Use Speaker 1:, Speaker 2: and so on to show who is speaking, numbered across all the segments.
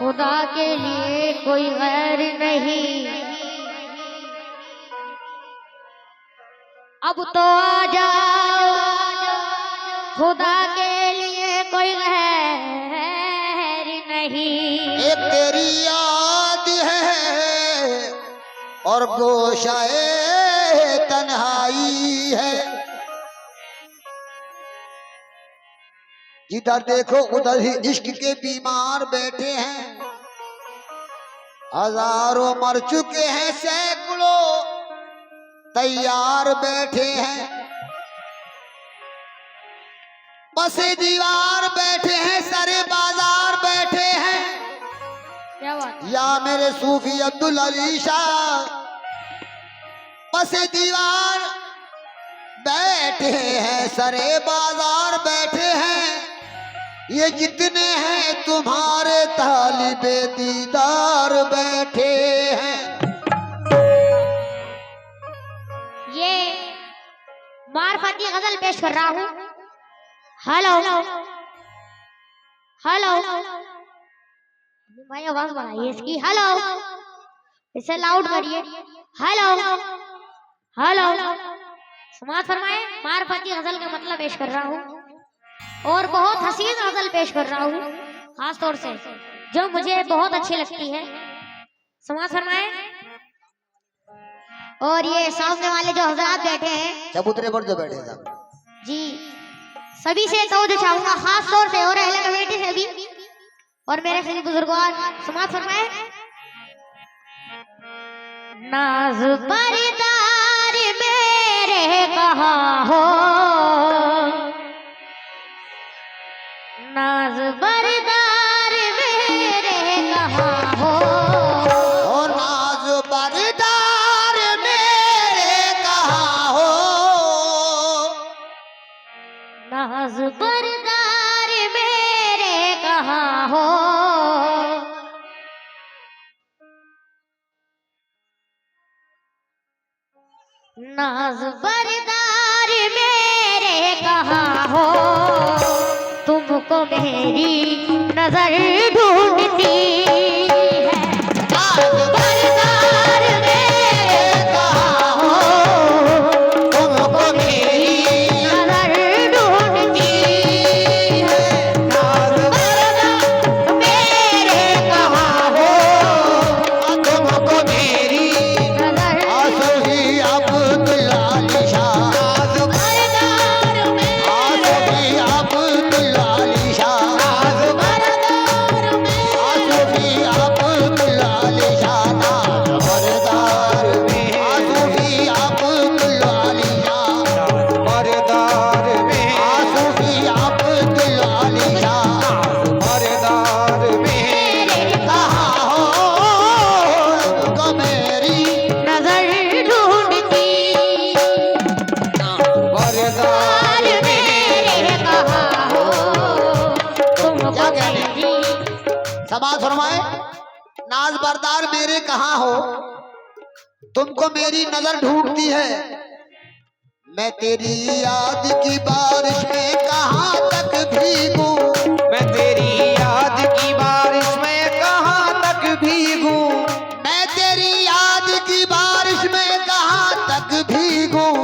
Speaker 1: खुदा के लिए कोई गैर नहीं। अब तो आ जाओ, खुदा के लिए कोई गैर नहीं।
Speaker 2: एक तेरी याद है और गोशाए तन्हाई है। जिधर देखो उधर ही इश्क के बीमार बैठे हैं। हजारों मर चुके हैं, सैकड़ों तैयार बैठे हैं। बसे दीवार बैठे हैं, सारे बाजार बैठे हैं।
Speaker 1: क्या बात?
Speaker 2: या मेरे सूफी अब्दुल अली शाह, बसे दीवार बैठे हैं, सारे बाजार बैठे हैं। ये जितने हैं तुम्हारे तालिबे दीदार बैठे हैं।
Speaker 1: ये मार्फती गजल पेश कर रहा हूँ। हेलो हेलो भाई, आवाज बढ़ाइए इसकी। हेलो, इसे लाउड करिए। हेलो हेलो, समाज फरमाए। मार्फती गजल का मतलब पेश कर रहा हूँ और बहुत हसीन गजल पेश कर रहा हूँ, खास तौर से जो मुझे बहुत अच्छी लगती है। समाज फरमाए। और ये सामने वाले जो हजरात बैठे हैं,
Speaker 2: चबूतरे पर जो बैठे हैं
Speaker 1: जी, सभी से तवज्जो चाहूंगा, खास तौर से और अहले कमेटी से भी और मेरे सभी बुजुर्गवान। समाज फरमाए। नाज बरदार मेरे कहाँ हो, नाज बरदार मेरे कहाँ हो।
Speaker 2: ओ नाज बरदार मेरे कहाँ हो,
Speaker 1: नाज बरदार मेरे कहाँ हो। नाज बरदार मेरे कहाँ हो, तुमको मेरी नजर ढूंढती है। नाज बरदार मेरे कहाँ हो, तुमको मेरी नजर ढूंढती है। नाज बरदार मेरे कहाँ हो,
Speaker 2: तुमको मेरी
Speaker 1: नजर
Speaker 2: आसुफी अब्दुल अली शाह,
Speaker 1: बरदार
Speaker 2: आसुफी अब्दुल अली शाह,
Speaker 1: बरदार
Speaker 2: आसुफी अब्दुल अली शाह। नाज बरदार में आसुफी अब्दुल अली शाह,
Speaker 3: बरदार में
Speaker 2: आसुफी अब्दुल अली शाह।
Speaker 3: बरदार में
Speaker 2: कहाँ हो तुमको मेरी
Speaker 1: नजर ढूंढती,
Speaker 3: बरदार
Speaker 1: मेरे कहाँ हो, तुमको मेरी।
Speaker 2: समाज फरमाए। नाज बरदार मेरे कहाँ हो, तुमको मेरी नजर ढूंढती है। मैं तेरी याद की बारिश में कहाँ तक भीगूं,
Speaker 3: मैं तेरी याद की बारिश में कहाँ तक भीगूं,
Speaker 2: मैं तेरी याद की बारिश में कहाँ तक भीगूं।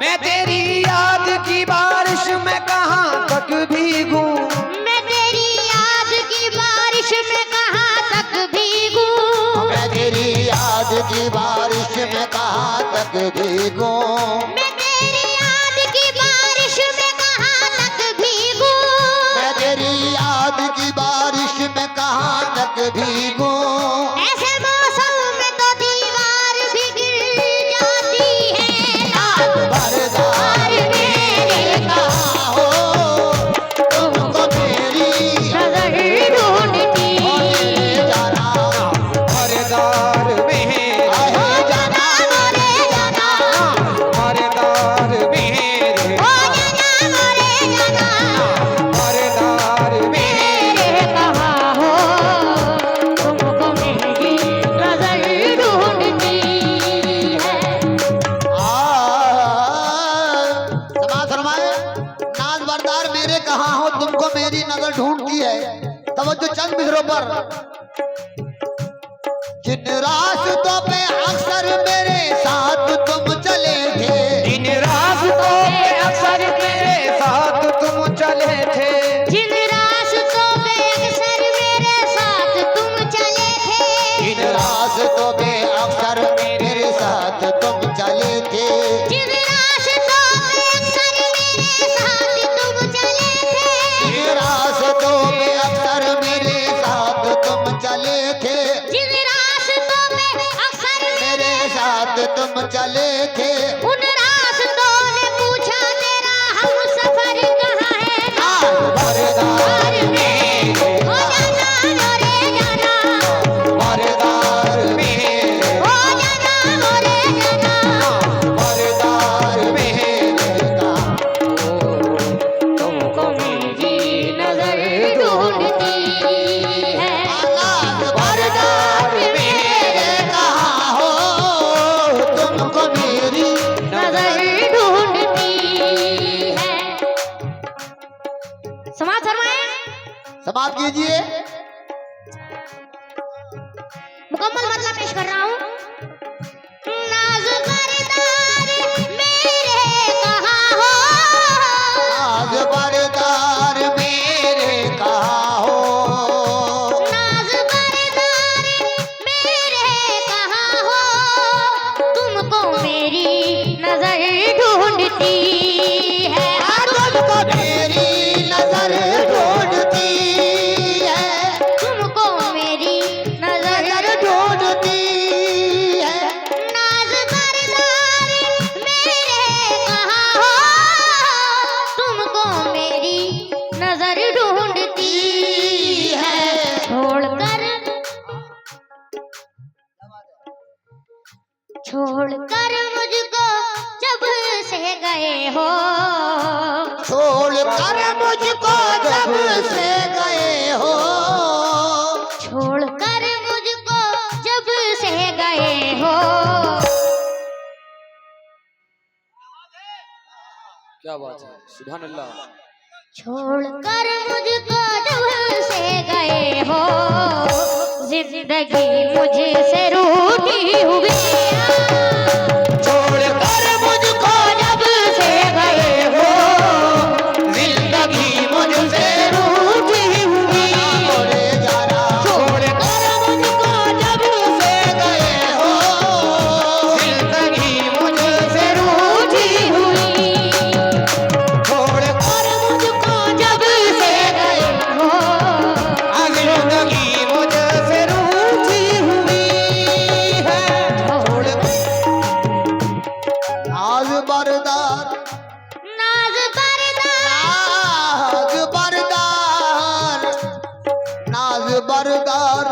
Speaker 3: मैं तेरी याद की बारिश में कहाँ तक भीगूं,
Speaker 1: मैं तेरी याद की बारिश में कहाँ तक भीगूं,
Speaker 2: मैं तेरी याद की बारिश में कहाँ तक भीगूं।
Speaker 1: मैं तेरी याद की बारिश में कहाँ तक भीगूं।
Speaker 2: मैं तेरी याद की बारिश में कहाँ तक भीगूं।
Speaker 1: ऐसे मौसम में तो दीवार भी गिर जाती है। नाज
Speaker 2: बरदार मेरे कहाँ हो, तुमको मेरी
Speaker 1: नजर ढूंढती
Speaker 2: जाना।
Speaker 3: बरदार में
Speaker 1: हो जाना, मोरे जाना,
Speaker 3: बरदार में
Speaker 1: हो जाना, मोरे जाना।
Speaker 3: बरदार में
Speaker 1: मेरे कहाँ हो, तुमको मेरी नजर ढूंढती है।
Speaker 2: समाज फरमाए। नाज बरदार मेरे कहाँ हो, तुमको मेरी नजर ढूंढती है। तवज्जो चंद मिसरों पर। जिन रास्तों पे अक्सर मेरे साथ तुम चले थे,
Speaker 3: जिन रास्तों पे अक्सर मेरे साथ तुम चले थे,
Speaker 1: जिन रास्तों पे अक्सर मेरे साथ तुम चले थे,
Speaker 2: जिन रास्तों पे अक्सर मेरे साथ तुम चले थे,
Speaker 1: जिन रास्तों पे अक्सर मेरे साथ तुम चले थे,
Speaker 2: जिन रास्तों पे अक्सर मेरे साथ तुम चले थे,
Speaker 1: जिन रास्तों पे अक्सर
Speaker 2: मेरे साथ तुम चले थे।
Speaker 1: उन रास्तों ने पूछा तेरा हम सफर कहाँ है।
Speaker 2: आज बरदार में
Speaker 1: हो जाना मोरे जाना,
Speaker 2: बरदार में
Speaker 1: हो जाना मोरे जाना,
Speaker 2: बरदार में
Speaker 1: तुमको मेरी नजर ढूंढती है।
Speaker 2: आज बरदार में कहाँ हो, तुमको मेरी
Speaker 1: नजर ढूंढती है। समाज फरमाए,
Speaker 2: समाप्त कीजिए।
Speaker 1: मुकम्मल मतलब पेश कर रहा हूँ। नाज बरदार मेरे कहाँ हो,
Speaker 2: आज बरदार मेरे कहाँ हो,
Speaker 1: नाज बरदार मेरे कहाँ हो, तुमको मेरी नजर ढूंढती है।
Speaker 2: तुमको मेरी नजर ढूंढती है,
Speaker 1: तुमको मेरी नजर
Speaker 2: ढूंढती है।
Speaker 1: नाज बरदार मेरे कहाँ हो, तुमको मेरी नजर ढूंढती है। छोड़कर मुझको जब से गए हो,
Speaker 2: छोड़कर मुझको जब से गए हो,
Speaker 1: छोड़कर मुझको जब से गए हो,
Speaker 3: क्या बात है, सुभान अल्लाह।
Speaker 1: छोड़कर मुझको जब से गए हो, जिंदगी मुझसे रूठी हुई।
Speaker 2: छोड़कर मुझको जब से गए हो, जिंदगी मुझसे रूठी हुई। मोरे जाना छोड़कर मुझको जब से गए हो, जिंदगी मुझसे रूठी हुई। छोड़कर मुझको जब से गए हो, जिंदगी मुझसे रूठी हुई है। नाज बरदार,
Speaker 1: नाज बरदार,
Speaker 2: नाज बरदार, नाज बरदार,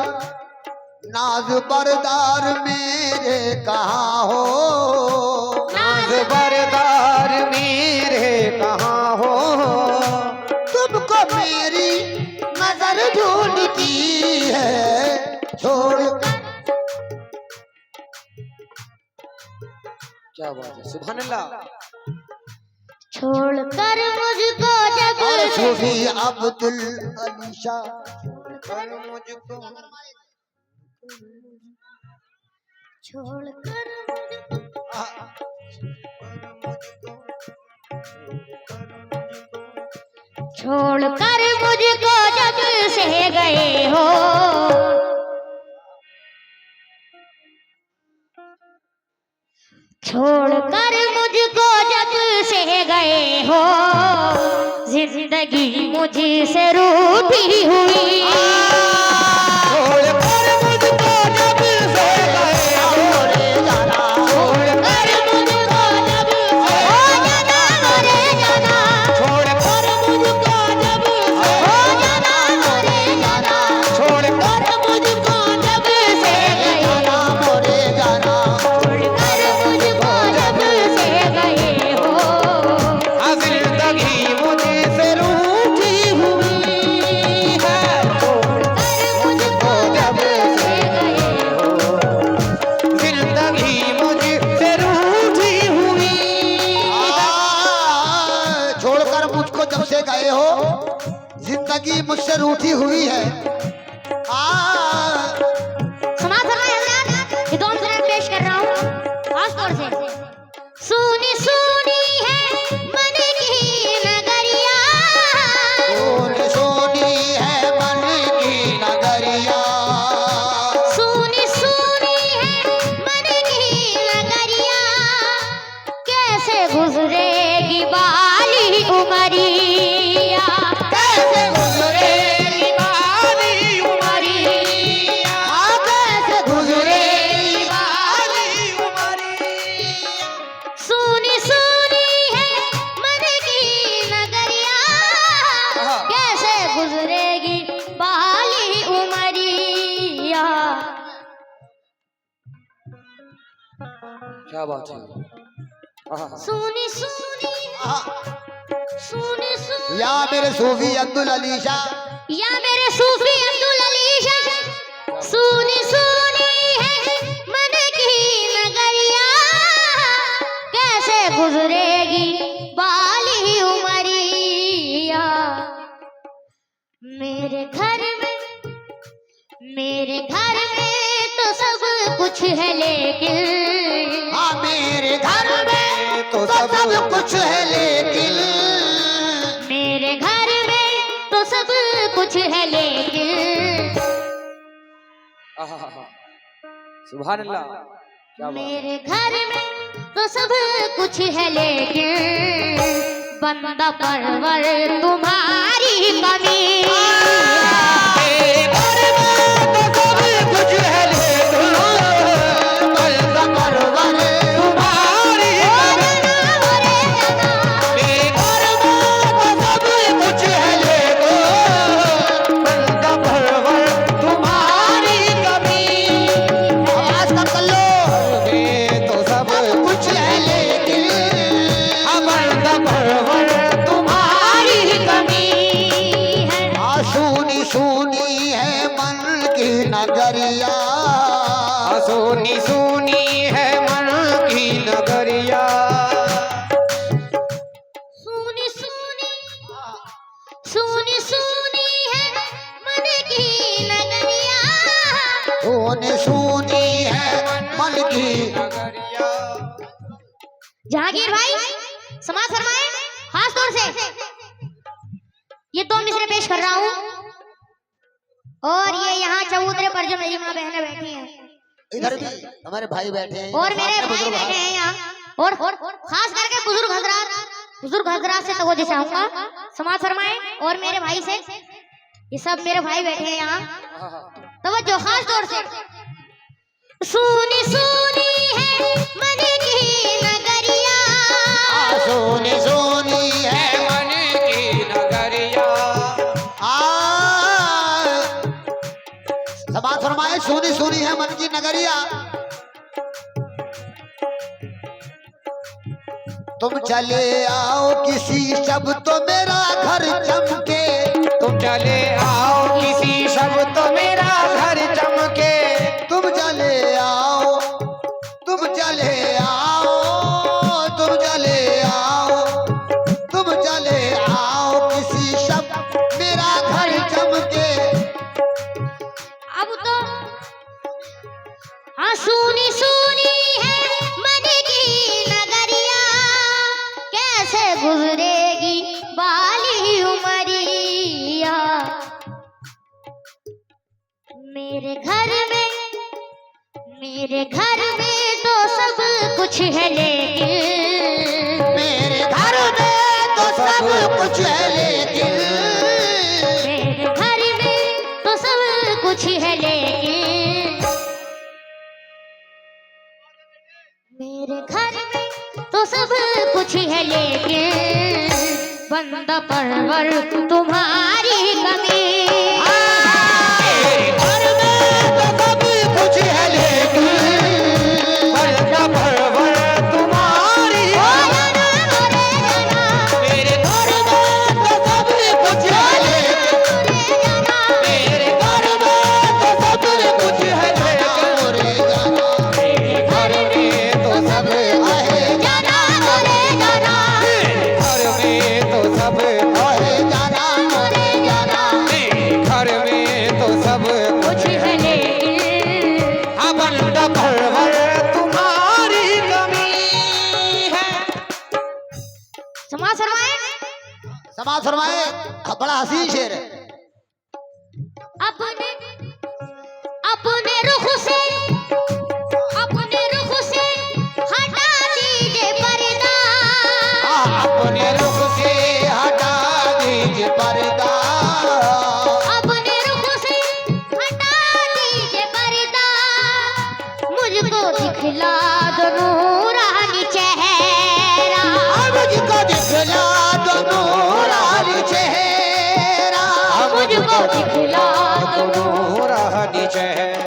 Speaker 2: नाज बरदार मेरे कहाँ हो,
Speaker 3: नाज बरदार मेरे कहाँ हो,
Speaker 2: तुमको मेरी नजर ढूंढती है। छोड़
Speaker 3: क्या बात है, सुभान अल्लाह।
Speaker 1: छोड़कर मुझको जब
Speaker 2: और
Speaker 1: से
Speaker 2: सूफी अब्दुल अली शाह,
Speaker 3: मुझको
Speaker 1: छोड़कर छोड़कर मुझको जब से गए हो, छोड़कर मुझको जब से गए हो, जिंदगी मुझसे रूठी हुई।
Speaker 2: छोड़कर मुझको जब से गए हो, मोरे जाना छोड़कर मुझको जब से
Speaker 1: हो जाना मोरे जाना,
Speaker 2: छोड़कर मुझको जब से
Speaker 1: हो जाना मोरे जाना,
Speaker 2: छोड़कर मुझको जब से जाना मोरे जाना।
Speaker 1: छोड़कर मुझको जब से गए हो,
Speaker 3: जिंदगी मुझसे रूठी हुई है।
Speaker 1: छोड़कर मुझको जब से गए हो,
Speaker 3: जिंदगी मुझसे रूठी हुई
Speaker 2: छोड़कर मुझको जब से गए हो, जिंदगी मुझसे रूठी हुई है।
Speaker 1: समाज फरमाए
Speaker 3: क्या बात है।
Speaker 1: सुनी सुनी सुनी सुनी
Speaker 2: या मेरे सूफी अब्दुल अली शाह,
Speaker 1: या मेरे सूफी अब्दुल अली शाह, सुनी सुनी है मन की नगरिया, कैसे गुजरेगी बाली उमरिया। मेरे घर में तो सब कुछ है लेकिन,
Speaker 2: हाँ मेरे घर में तो सब कुछ है लेकिन,
Speaker 1: मेरे घर में तो सब कुछ है लेकिन,
Speaker 3: सुभान अल्लाह, क्या बात है।
Speaker 1: मेरे घर में तो सब कुछ है लेकिन, बंदा परवर तुम्हारी कमी।
Speaker 3: मेरे घर में तो सब कुछ है लेकिन,
Speaker 2: बंदा परवर
Speaker 3: तुम्हारी मेरे घर में तो सब कुछ है लेकिन, बंदा परवर तुम्हारी कमी।
Speaker 2: आवाज कम कर लो।
Speaker 3: में तो सब
Speaker 2: कुछ है लेकिन,
Speaker 3: बंदा परवर तुम्हारी कमी
Speaker 1: है
Speaker 2: हाँ सुनी सुनी है मन की नगरिया,
Speaker 3: सुनी सुनी है मन की नगरिया।
Speaker 1: सुनी सुनी सुनी सुनी है मन की नगरिया,
Speaker 2: सुनी सुनी है मन की।
Speaker 3: नगरिया
Speaker 1: जहांगीर भाई समाज फरमाए खास तौर से ये दो मिसरे पेश कर रहा हूँ, और ये यहाँ चबूतरे पर जो मेरी माँ बहनें बैठी हैं,
Speaker 2: इधर भी हमारे भाई बैठे हैं,
Speaker 1: और मेरे
Speaker 2: साथ में
Speaker 1: भाई
Speaker 2: बुजुर्ग
Speaker 1: बैठे
Speaker 2: हैं।
Speaker 1: हैं यहाँ, और खास करके बुजुर्ग हजरात से तवज्जो चाहूंगा, समाज फरमाए, और मेरे भाई से, ये सब मेरे भाई बैठे हैं यहाँ, तवज्जो खास तौर से। सुनी सुनी है मन की नगरिया,
Speaker 2: सोनी सोनी है
Speaker 3: मन की नगरिया।
Speaker 2: समाज फरमाए सोनी सोनी है मन की नगरिया। तुम चले आओ किसी शब्द तो मेरा घर चमके,
Speaker 3: तुम चले आओ किसी शब्द तो मेरा घर चमके।
Speaker 2: तुम चले आओ, तुम चले आओ, तुम चले आओ, तुम चले आओ किसी शब्द मेरा घर चमके।
Speaker 1: अब तो हाँ सुनी सुनी है मन की नगरिया, कैसे गुजरेगी बाली उमरिया। मेरे घर में तो सब कुछ है लेकिन,
Speaker 2: मेरे घर में तो सब कुछ है लेकिन,
Speaker 1: मेरे घर में तो सब कुछ है लेकिन, मेरे घर में तो सब कुछ है लेकिन, बंदा परवर तुम्हारी कमी।
Speaker 3: मेरे घर में तो सब कुछ है लेकिन, बंदा परवर तुम्हारी। मेरे घर में तो सब कुछ है लेकिन, मेरे घर में तो सब कुछ है लेकिन, मेरे घर में तो सब
Speaker 2: आहे
Speaker 1: जाना मोरे जाना,
Speaker 3: घर में तो सब
Speaker 2: आहे जाना मोरे जाना।
Speaker 3: घर में तो सब
Speaker 1: कुछ है लेकिन,
Speaker 3: बंदा परवर तुम्हारी कमी है।
Speaker 1: समाज फरमाए,
Speaker 2: समाज फरमाए बड़ा हसीन शेर है।
Speaker 1: अपने अपने रुख से हटा दीजिए पर्दा,
Speaker 2: अपने रुख से हटा दीजिए पर्दा,
Speaker 1: अपने रुख से हटा दीजिए पर्दा, मुझको दिखला दो नूरानी चेहरा,
Speaker 2: मुझको दिखला दो नूरानी चेहरा,
Speaker 1: मुझको दिखला दो
Speaker 3: नूरानी चेहरा।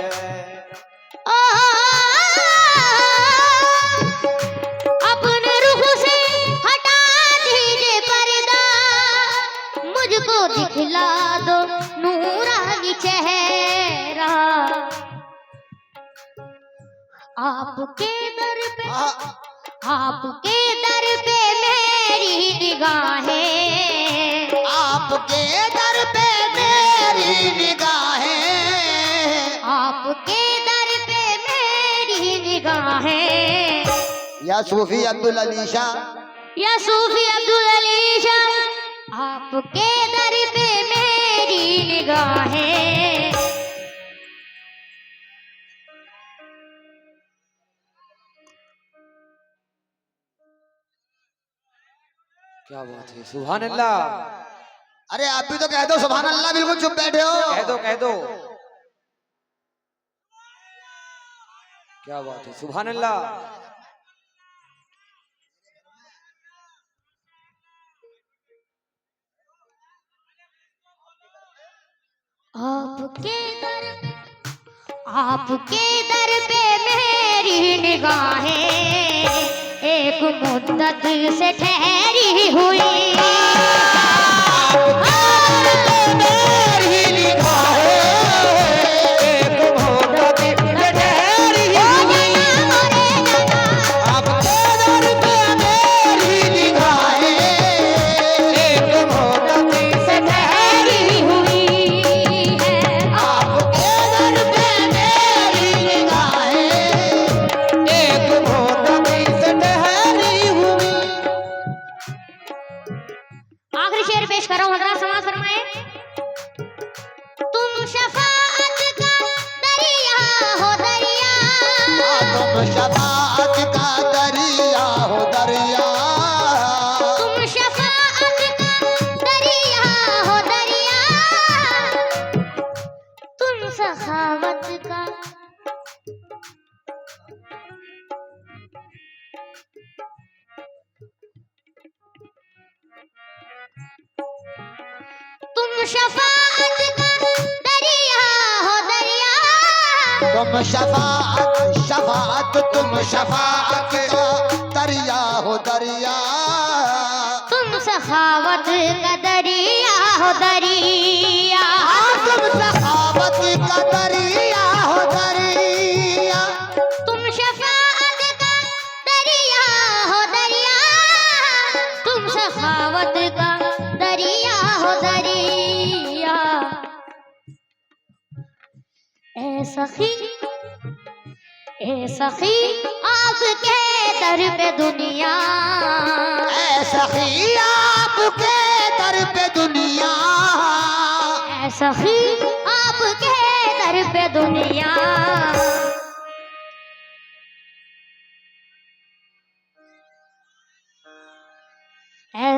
Speaker 1: आ, आपके दर पे
Speaker 2: हाँ,
Speaker 1: आपके दर पे मेरी निगाहें,
Speaker 2: आपके दर पे मेरी निगाहें,
Speaker 1: आपके दर पे मेरी निगाहें।
Speaker 2: या सूफी अब्दुल अली शाह,
Speaker 1: या सूफी अब्दुल अली शाह, आपके दर पे मेरी निगाहें।
Speaker 3: क्या बात है, सुभान अल्लाह।
Speaker 2: अरे आप भी तो कह दो सुभान अल्लाह, बिल्कुल चुप बैठे हो।
Speaker 3: कह दो कह दो, क्या बात है, सुभान अल्लाह।
Speaker 1: आपके दर पे मेरी निगाहें एक मुद्दत से ठहरी हुई।
Speaker 3: मेरी निगाहें एक मुद्दत से ठहरी हुई। आपके दर पे मेरी निगाहें एक मुद्दत से ठहरी
Speaker 1: हुई है।
Speaker 2: आपके दर पे मेरी निगाहें
Speaker 3: एक मुद्दत से ठहरी हुई।
Speaker 1: आखिरी शेर पेश कर रहा हूँ, हजरात समाज फरमाए। तुम शफाअत का दरिया हो दरिया,
Speaker 2: तुम शफाअत का दरिया हो दरिया,
Speaker 1: तुम शफाअत का दरिया हो दरिया, तुम सखावत का तुम शफाअत का दरिया हो दरिया,
Speaker 2: तुम शफाअत शफाअत तुम शफाअत का दरिया हो दरिया,
Speaker 1: तुम सखावत का दरिया हो दरिया,
Speaker 2: तुम सखावत का दरिया हो दरिया,
Speaker 1: तुम शफाअत का दरिया हो दरिया, तुम सखावत का दरिया हो दरिया। ए सखी आपके दर पे दुनिया,
Speaker 2: ऐ सखी आपके दर पे दुनिया,
Speaker 1: ए सखी आपके दर पे दुनिया,